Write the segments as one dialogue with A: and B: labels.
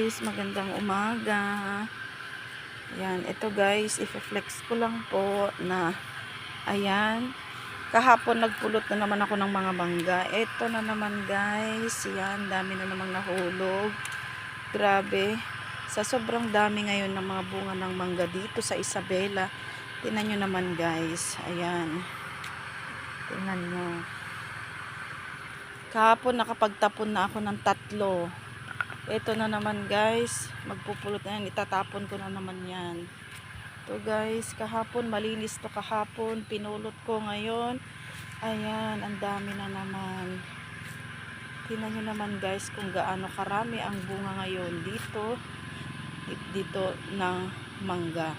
A: guys, magandang umaga. Ayan, ito guys, i-flex ko lang po na ayan, kahapon nagpulot na naman ako ng mga mangga. Ito na naman guys, ayan, dami na namang nahulog. Grabe, sa sobrang dami ngayon ng mga bunga ng mangga dito sa Isabela. Tingnan nyo naman guys, ayan. Tingnan nyo. Kahapon nakapagtapon na ako ng 3. Ito na naman guys, magpupulot na yan, itatapon ko na naman yan. Ito guys, kahapon, malinis to kahapon, pinulot ko ngayon. Ayan, ang dami na naman. Tingnan nyo naman guys kung gaano karami ang bunga ngayon dito ng mangga.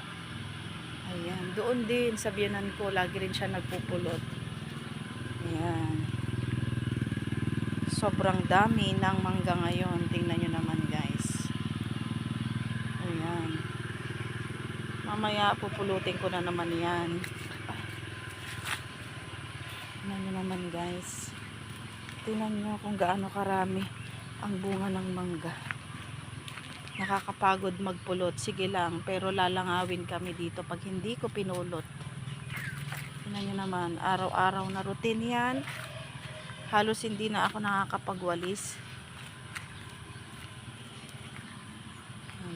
A: Ayan, doon din sa biyanan ko, lagi rin siya nagpupulot. Ayan. Sobrang dami ng mangga ngayon. Tingnan nyo naman guys. Ayan. Mamaya pupulutin ko na naman yan. Tingnan nyo naman guys. Tingnan nyo kung gaano karami ang bunga ng mangga. Nakakapagod magpulot. Sige lang. Pero lalangawin kami dito pag hindi ko pinulot. Tingnan nyo naman. Araw-araw na routine yan. Halos hindi na ako nakakapagwalis.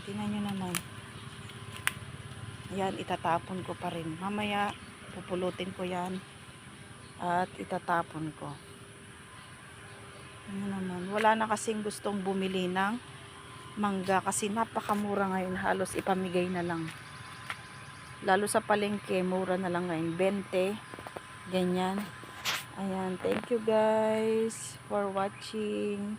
A: Tingnan nyo naman. Yan, itatapon ko pa rin. Mamaya, pupulutin ko yan. At itatapon ko. Ano naman. Wala na kasing gustong bumili ng mangga. Kasi napakamura ngayon. Halos ipamigay na lang. Lalo sa palengke, mura na lang ngayon. 20. Ganyan. Ayan, thank you guys for watching.